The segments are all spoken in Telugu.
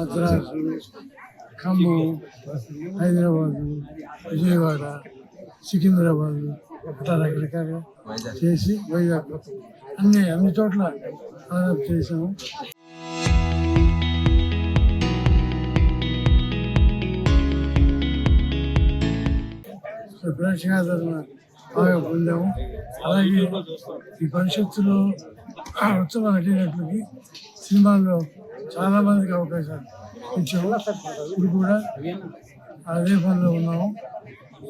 మద్రాసు, ఖమ్మం, హైదరాబాదు, విజయవాడ, సికింద్రాబాదు అట్లా రకరకాలుగా చేసి వైజాగ్ అన్ని చోట్ల దాదాపు చేసాము. ప్రేక్షకాదరణ బాగా పొందాము. అలాగే ఈ పరిషత్తులో ఉత్సవ నటినట్లకి సినిమాల్లో చాలా మందికి అవకాశాలు ఇచ్చాము. ఇప్పుడు కూడా అదే పనిలో ఉన్నాము.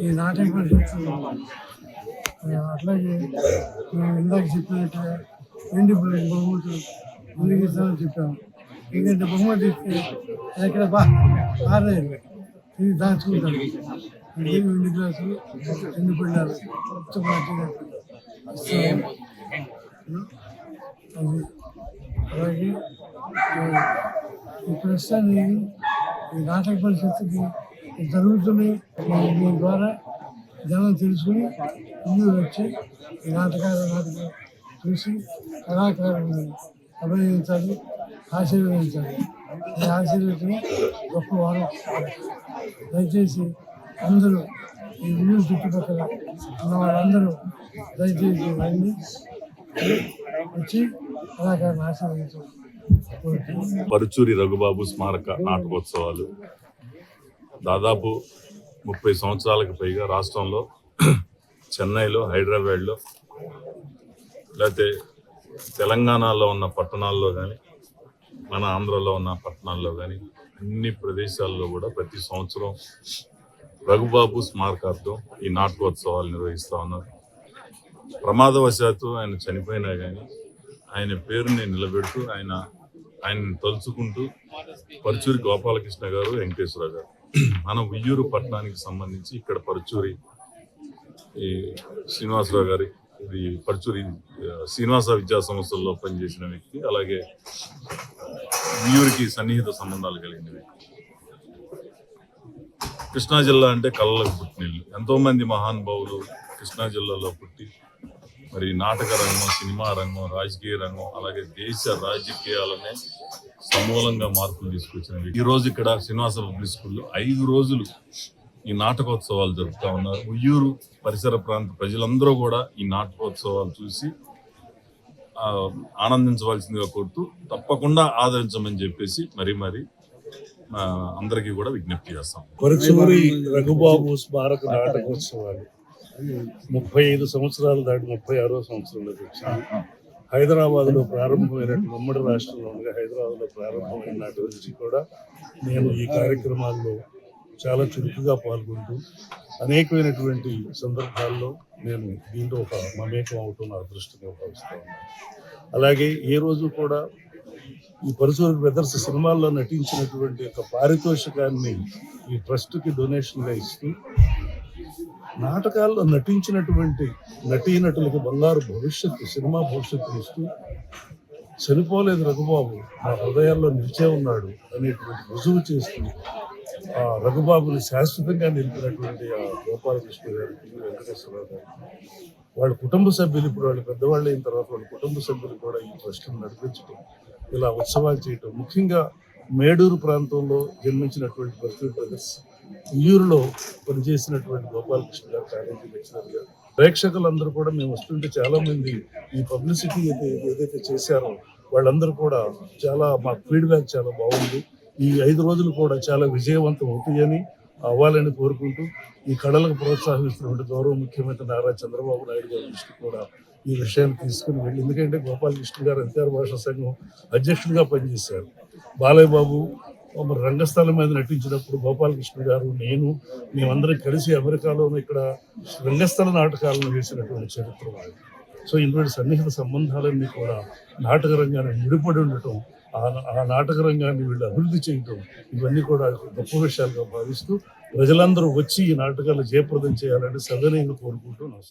ఈ నాటక పరిషత్తు అట్లాగే మేము ఇందాక చెప్పినట్టుగా వెండి బహుమతులు ముందుకు ఇస్తామని చెప్పాము. ఎందుకంటే బహుమతి ఇస్తే అది ఎక్కడ పారలేదు, ఇది దాచుకుంటాను. వెండి గ్లాసులు, వెండి పళ్ళాలు ఉత్సవ నటినట్లు ఇస్తాము. అది అలాగే ఈ ప్రస్తుతాన్ని ఈ నాటక పరిషత్తుకి జరుగుతున్నాయి. దీని ద్వారా జనం తెలుసుకుని ముందుకు వచ్చి ఈ నాటకాలు చూసి కళాకారులను అభినందించాలి, ఆశీర్వదించాలి. ఈ ఆశీర్వదించిన గొప్ప వారం. దయచేసి అందరూ ఈ ఊరు చుట్టుపక్కల ఉన్న వాళ్ళందరూ దయచేసి రండి, వచ్చి కళాకారులను ఆశీర్వదించాలి. పరుచూరి రఘుబాబు స్మారక నాటకోత్సవాలు దాదాపు 30 సంవత్సరాలకు పైగా రాష్ట్రంలో చెన్నైలో, హైదరాబాద్లో, లేకపోతే తెలంగాణలో ఉన్న పట్టణాల్లో కానీ, మన ఆంధ్రలో ఉన్న పట్టణాల్లో కానీ అన్ని ప్రదేశాల్లో కూడా ప్రతి సంవత్సరం రఘుబాబు స్మారకార్థం ఈ నాటకోత్సవాలు నిర్వహిస్తూ ఉన్నారు. ప్రమాదవశాత్తు ఆయన చనిపోయినా కానీ ఆయన పేరుని నిలబెడుతూ ఆయన్ని తలుచుకుంటూ పరుచూరి గోపాలకృష్ణ గారు, వెంకటేశ్వర గారు మన ఉయ్యూరు పట్టణానికి సంబంధించి ఇక్కడ పరుచూరి ఈ శ్రీనివాసరావు గారి ఇది పరుచూరి శ్రీనివాస విద్యా సంస్థల్లో పనిచేసిన వ్యక్తి, అలాగే ఉయ్యూరికి సన్నిహిత సంబంధాలు కలిగిన వ్యక్తి. కృష్ణా జిల్లా అంటే కళలకు పుట్టినిల్లు. ఎంతోమంది మహానుభావులు కృష్ణా జిల్లాలో పుట్టి మరి నాటక రంగం, సినిమా రంగం, రాజకీయ రంగం, అలాగే దేశ రాజకీయాలనే సమూలంగా మార్పులు తీసుకొచ్చిన వ్యక్తి. ఈ రోజు ఇక్కడ శ్రీనివాస పబ్లిక్ స్కూల్లో 5 రోజులు ఈ నాటకోత్సవాలు జరుపుతా ఉన్నారు. ఉయ్యూరు పరిసర ప్రాంత ప్రజలందరూ కూడా ఈ నాటకోత్సవాలు చూసి ఆనందించవలసిందిగా కోరుతూ తప్పకుండా ఆదరించమని చెప్పేసి మరి అందరికీ కూడా విజ్ఞప్తి చేస్తాం. పరుచూరి రఘుబాబు స్మారక నాటకోత్సవాలు 35 సంవత్సరాలు దాటి 36వ సంవత్సరంలోకి వచ్చింది. హైదరాబాద్లో ప్రారంభమైనటువంటి ఉమ్మడి రాష్ట్రంలో ఉండగా హైదరాబాద్లో ప్రారంభమైన నాటి నుంచి కూడా నేను ఈ కార్యక్రమాల్లో చాలా చురుకుగా పాల్గొంటూ అనేకమైనటువంటి సందర్భాల్లో నేను దీంట్లో ఒక మమేకం అవటం నా అదృష్టంగా భావిస్తూ ఉన్నాను. అలాగే ఏ రోజు కూడా ఈ పరుచూరి బ్రదర్స్ సినిమాల్లో నటించినటువంటి ఒక పారితోషికాన్ని ఈ ట్రస్ట్కి డొనేషన్గా ఇస్తూ నాటకాల్లో నటించినటువంటి నటీనటులకు బంగారు భవిష్యత్తు, సినిమా భవిష్యత్తు ఇస్తూ చనిపోలేదు రఘుబాబు, మా హృదయాల్లో నిలిచే ఉన్నాడు అనేటువంటి రుజువు చేస్తూ ఆ రఘుబాబుని శాశ్వతంగా నిలిపినటువంటి ఆ గోపాలకృష్ణ గారికి, వెంకటేశ్వరరావు గారికి, వాళ్ళ కుటుంబ సభ్యులు, ఇప్పుడు వాళ్ళు పెద్దవాళ్ళు అయిన తర్వాత వాళ్ళ కుటుంబ సభ్యులు కూడా ఈ ట్రస్ట్ని నడిపించడం, ఇలా ఉత్సవాలు చేయటం, ముఖ్యంగా మేడూరు ప్రాంతంలో జన్మించినటువంటి పరుచూరి బ్రదర్స్, ఉయ్యూరులో పనిచేసినటువంటి గోపాలకృష్ణ గారు కాలేజీ లెక్చరర్ గారు, ప్రేక్షకులందరూ కూడా మేము వస్తుంటే చాలా మంది ఈ పబ్లిసిటీ ఏదైతే చేశారో వాళ్ళందరూ కూడా చాలా మాకు ఫీడ్బ్యాక్ చాలా బాగుంది. ఈ 5 రోజులు కూడా చాలా విజయవంతం అవుతాయని అవ్వాలని కోరుకుంటూ ఈ కళలకు ప్రోత్సహిస్తున్నటువంటి గౌరవ ముఖ్యమంత్రి నారా చంద్రబాబు నాయుడు గారి దృష్టి కూడా ఈ విషయాన్ని తీసుకుని వెళ్ళి, ఎందుకంటే గోపాలకృష్ణ గారు ఎన్టీఆర్ భాషా సంఘం అధ్యక్షుడిగా పనిచేశారు. బాలయ్య బాబు మరి రంగస్థలం మీద నటించినప్పుడు గోపాలకృష్ణ గారు, నేను, మేమందరం కలిసి అమెరికాలో ఇక్కడ రంగస్థల నాటకాలను వేసినటువంటి చరిత్ర వాడు. సో ఇటువంటి సన్నిహిత సంబంధాలన్నీ కూడా నాటక రంగాన్ని ముడిపడి ఉండటం, ఆ నాటక రంగాన్ని వీళ్ళు అభివృద్ధి చేయటం, ఇవన్నీ కూడా గొప్ప విషయాలుగా భావిస్తూ ప్రజలందరూ వచ్చి ఈ నాటకాలు జయప్రదం చేయాలని సవినయంగా కోరుకుంటూ నమస్కారం.